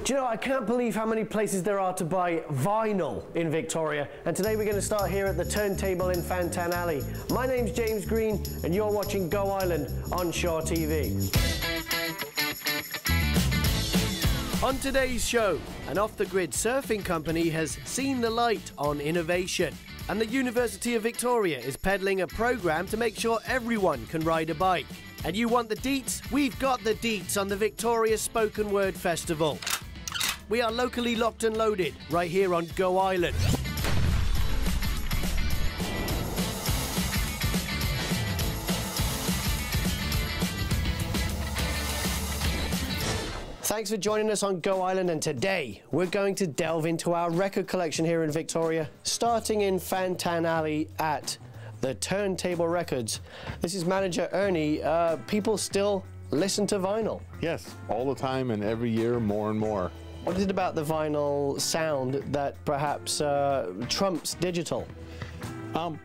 Do you know, I can't believe how many places there are to buy vinyl in Victoria, and today we're going to start here at the Turntable in Fantan Alley. My name's James Green and you're watching Go Island on ShawTV. On today's show, an off-the-grid surfing company has seen the light on innovation, and the University of Victoria is peddling a program to make sure everyone can ride a bike. And you want the deets? We've got the deets on the Victoria Spoken Word Festival. We are locally locked and loaded right here on Go Island. Thanks for joining us on Go Island, and today we're going to delve into our record collection here in Victoria, starting in Fantan Alley at the Turntable Records. This is manager Ernie. People still listen to vinyl? Yes, all the time and every year more and more. What is it about the vinyl sound that perhaps trumps digital?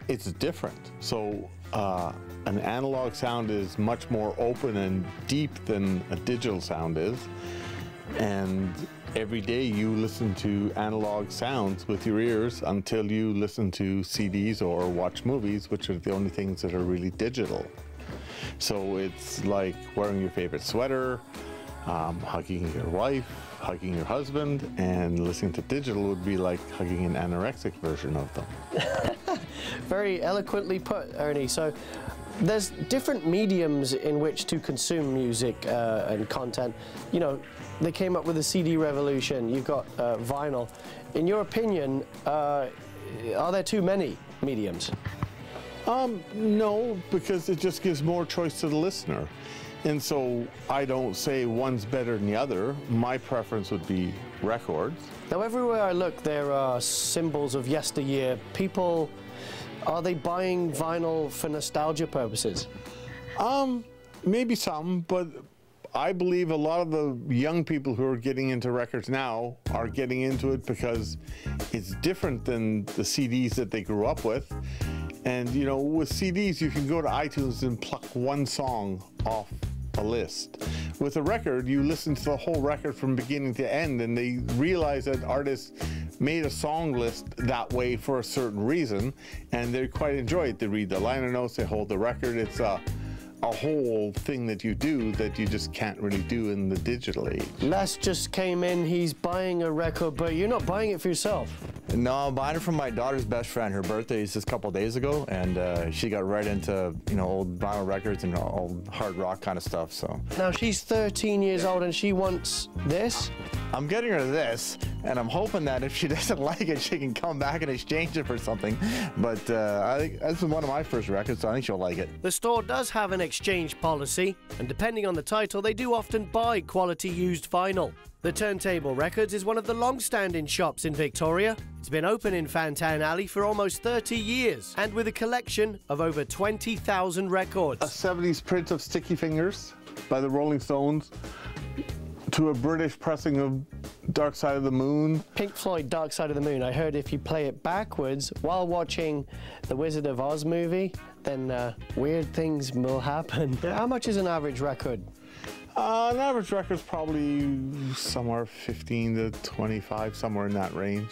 It's different. So an analog sound is much more open and deep than a digital sound is. And every day you listen to analog sounds with your ears until you listen to CDs or watch movies, which are the only things that are really digital. So it's like wearing your favorite sweater, hugging your wife, hugging your husband, and listening to digital would be like hugging an anorexic version of them. Very eloquently put, Ernie. So there's different mediums in which to consume music and content. You know, they came up with the CD revolution. You've got vinyl. In your opinion, are there too many mediums? No, because it just gives more choice to the listener. And so I don't say one's better than the other. My preference would be records. Now, everywhere I look, there are symbols of yesteryear. People, are they buying vinyl for nostalgia purposes? Maybe some, but I believe a lot of the young people who are getting into records now are getting into it because it's different than the CDs that they grew up with. And, you know, with CDs, you can go to iTunes and pluck one song off a list. With a record, you listen to the whole record from beginning to end, and they realize that artists made a song list that way for a certain reason, and they quite enjoy it. They read the liner notes, they hold the record. It's a whole thing that you do that you just can't really do in the digital age. Les just came in, he's buying a record, but you're not buying it for yourself. No, I'm buying it from my daughter's best friend. Her birthday is just a couple of days ago, and she got right into, you know, old vinyl records and old hard rock kind of stuff, so. Now, she's 13 years old and she wants this? I'm getting her this, and I'm hoping that if she doesn't like it, she can come back and exchange it for something. But I think this is one of my first records, so I think she'll like it. The store does have an exchange policy, and depending on the title, they do often buy quality used vinyl. The Turntable Records is one of the long-standing shops in Victoria. It's been open in Fantan Alley for almost 30 years, and with a collection of over 20,000 records. A 70s print of Sticky Fingers by the Rolling Stones, to a British pressing of Dark Side of the Moon. Pink Floyd, Dark Side of the Moon. I heard if you play it backwards while watching the Wizard of Oz movie, then weird things will happen. How much is an average record? An average record is probably somewhere 15 to 25, somewhere in that range.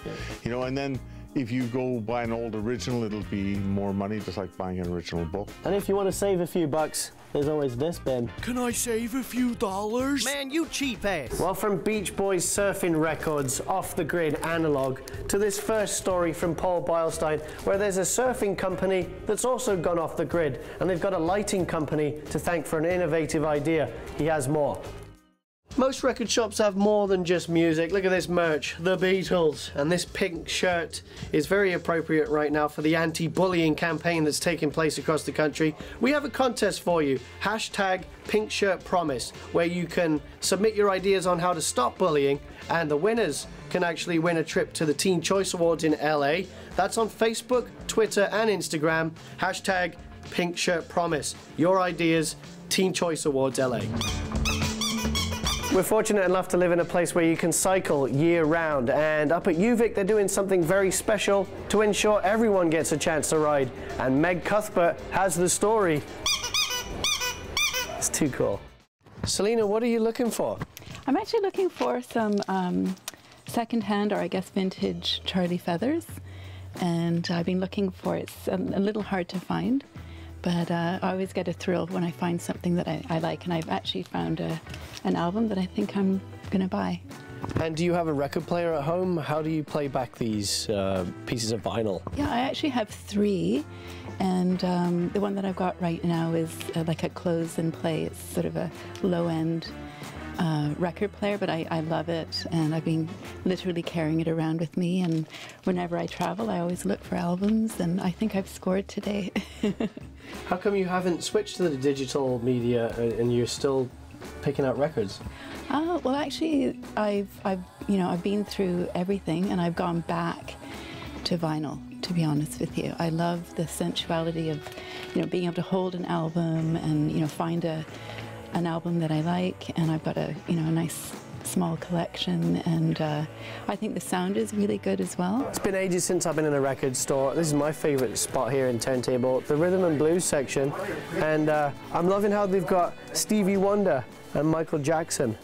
Yeah. You know, and then if you go buy an old original, it'll be more money, just like buying an original book. And if you want to save a few bucks, there's always this bin. Can I save a few dollars? Man, you cheap ass. Well, from Beach Boys surfing records, off the grid analog, to this first story from Paul Beilstein, where there's a surfing company that's also gone off the grid, and they've got a lighting company to thank for an innovative idea. He has more. Most record shops have more than just music. Look at this merch, the Beatles, and this pink shirt is very appropriate right now for the anti-bullying campaign that's taking place across the country. We have a contest for you, #PinkShirtPromise, where you can submit your ideas on how to stop bullying, and the winners can actually win a trip to the Teen Choice Awards in LA. That's on Facebook, Twitter, and Instagram, #PinkShirtPromise. Your ideas, Teen Choice Awards LA. We're fortunate enough to live in a place where you can cycle year-round, and up at UVic they're doing something very special to ensure everyone gets a chance to ride, and Meg Cuthbert has the story. It's too cool. Selena, what are you looking for? I'm actually looking for some second-hand, or I guess vintage, Charlie Feathers, and I've been looking for it. It's a little hard to find, but I always get a thrill when I find something that I like, and I've actually found an album that I think I'm going to buy. And do you have a record player at home? How do you play back these pieces of vinyl? Yeah, I actually have 3, and the one that I've got right now is like a close and play. It's sort of a low-end record player, but I love it, and I've been literally carrying it around with me, and whenever I travel I always look for albums, and I think I've scored today. How come you haven't switched to the digital media and you're still picking out records? Well, actually, I've been through everything, and I've gone back to vinyl, to be honest with you. I love the sensuality of, being able to hold an album and, find an album that I like, and I've got a nice small collection, and I think the sound is really good as well. It's been ages since I've been in a record store. This is my favorite spot here in Turntable, the rhythm and blues section, and I'm loving how they've got Stevie Wonder and Michael Jackson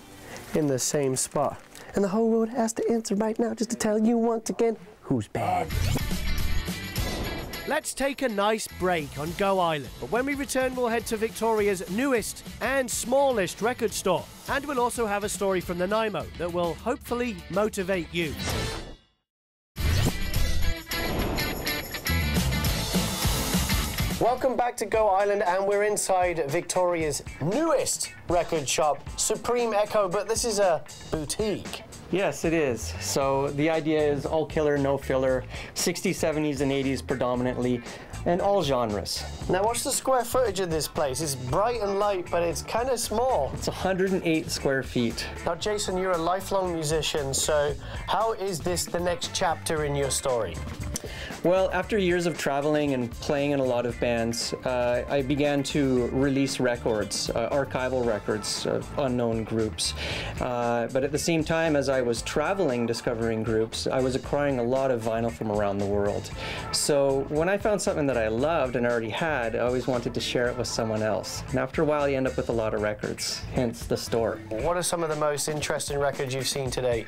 in the same spot. And the whole world has to answer right now just to tell you once again who's bad. Let's take a nice break on Go Island, but when we return we'll head to Victoria's newest and smallest record store, and we'll also have a story from the Nanaimo that will hopefully motivate you. Welcome back to Go Island, and we're inside Victoria's newest record shop, Supreme Echo, but this is a boutique. Yes, it is. So the idea is all killer, no filler, 60s, 70s, and 80s predominantly, and all genres. Now, what's the square footage of this place? It's bright and light, but it's kind of small. It's 108 square feet. Now, Jason, you're a lifelong musician, so how is this the next chapter in your story? Well, after years of traveling and playing in a lot of bands, I began to release records, archival records of unknown groups. But at the same time, as I was traveling, discovering groups, I was acquiring a lot of vinyl from around the world. So when I found something that I loved and already had, I always wanted to share it with someone else. And after a while, you end up with a lot of records, hence the store. What are some of the most interesting records you've seen to date?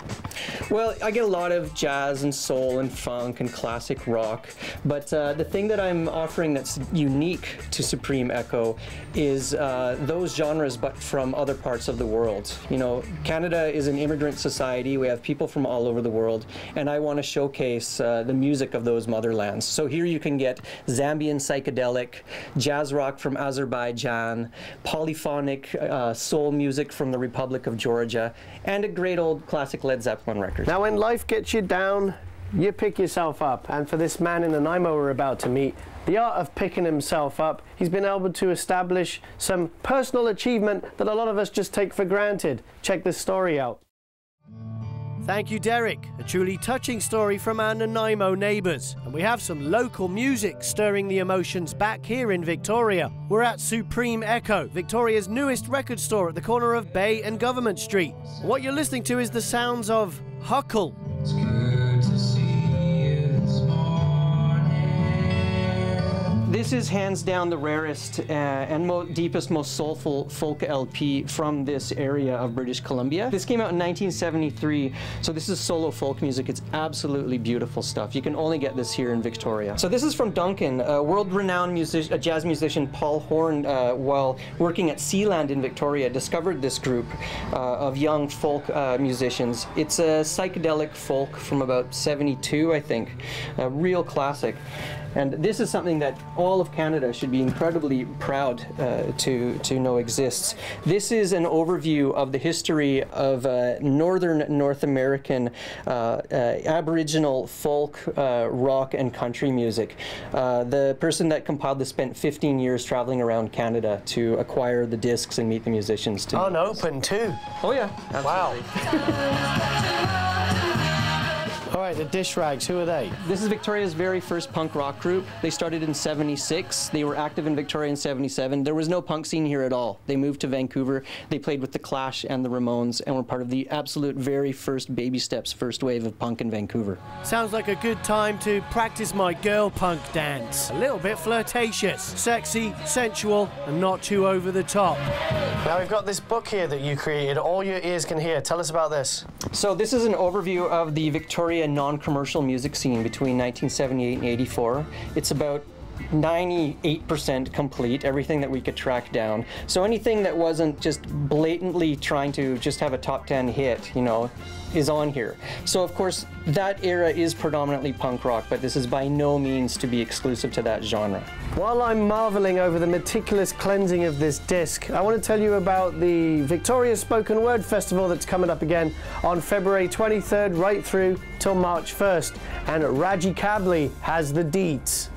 Well, I get a lot of jazz and soul and funk and classic rock. But the thing that I'm offering that's unique to Supreme Echo is those genres, but from other parts of the world. Canada is an immigrant society. We have people from all over the world, and I want to showcase the music of those motherlands. So here you can get Zambian psychedelic, jazz rock from Azerbaijan, polyphonic soul music from the Republic of Georgia, and a great old classic Led Zeppelin record. Now, when life gets you down, you pick yourself up, and for this man in Nanaimo we're about to meet, the art of picking himself up, he's been able to establish some personal achievement that a lot of us just take for granted. Check this story out. Thank you, Derek. A truly touching story from our Nanaimo neighbours. And we have some local music stirring the emotions back here in Victoria. We're at Supreme Echo, Victoria's newest record store at the corner of Bay and Government Street. What you're listening to is the sounds of Huckle. This is hands down the rarest and deepest, most soulful folk LP from this area of British Columbia. This came out in 1973, so this is solo folk music. It's absolutely beautiful stuff. You can only get this here in Victoria. So this is from Duncan, world-renowned jazz musician Paul Horn, while working at Sealand in Victoria, discovered this group of young folk musicians. It's a psychedelic folk from about 72, I think, a real classic. And this is something that all of Canada should be incredibly proud to know exists. This is an overview of the history of northern North American Aboriginal folk, rock, and country music. The person that compiled this spent 15 years traveling around Canada to acquire the discs and meet the musicians. Unopened too. Oh yeah, absolutely. Wow. All right, the Dish Rags, who are they? This is Victoria's very first punk rock group. They started in '76. They were active in Victoria in '77. There was no punk scene here at all. They moved to Vancouver. They played with the Clash and the Ramones and were part of the absolute very first baby steps, first wave of punk in Vancouver. Sounds like a good time to practice my girl punk dance. A little bit flirtatious, sexy, sensual, and not too over the top. Now we've got this book here that you created, All Your Ears Can Hear. Tell us about this. So this is an overview of the Victoria non-commercial music scene between 1978 and '84. It's about 98% complete, everything that we could track down. So anything that wasn't just blatantly trying to just have a top 10 hit, you know, is on here. So of course that era is predominantly punk rock, but this is by no means to be exclusive to that genre. While I'm marveling over the meticulous cleansing of this disc, I want to tell you about the Victoria Spoken Word Festival that's coming up again on February 23rd right through till March 1st, and Raji Kabli has the deets.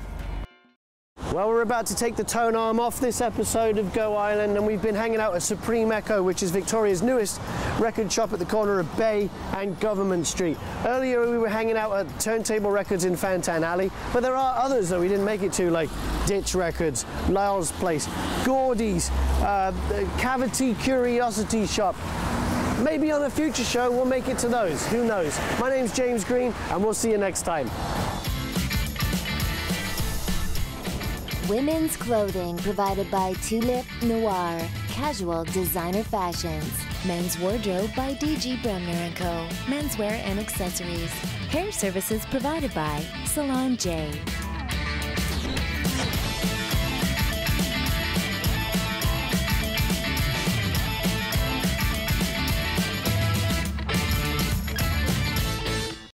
Well, we're about to take the tone arm off this episode of Go Island, and we've been hanging out at Supreme Echo, which is Victoria's newest record shop at the corner of Bay and Government Street. Earlier we were hanging out at Turntable Records in Fantan Alley, but there are others that we didn't make it to, like Ditch Records, Lyle's Place, Gordy's, Cavity Curiosity Shop. Maybe on a future show we'll make it to those, who knows. My name's James Green, and we'll see you next time. Women's clothing provided by Tulip Noir, casual designer fashions. Men's wardrobe by DG Bremner & Co. Menswear and accessories. Hair services provided by Salon J.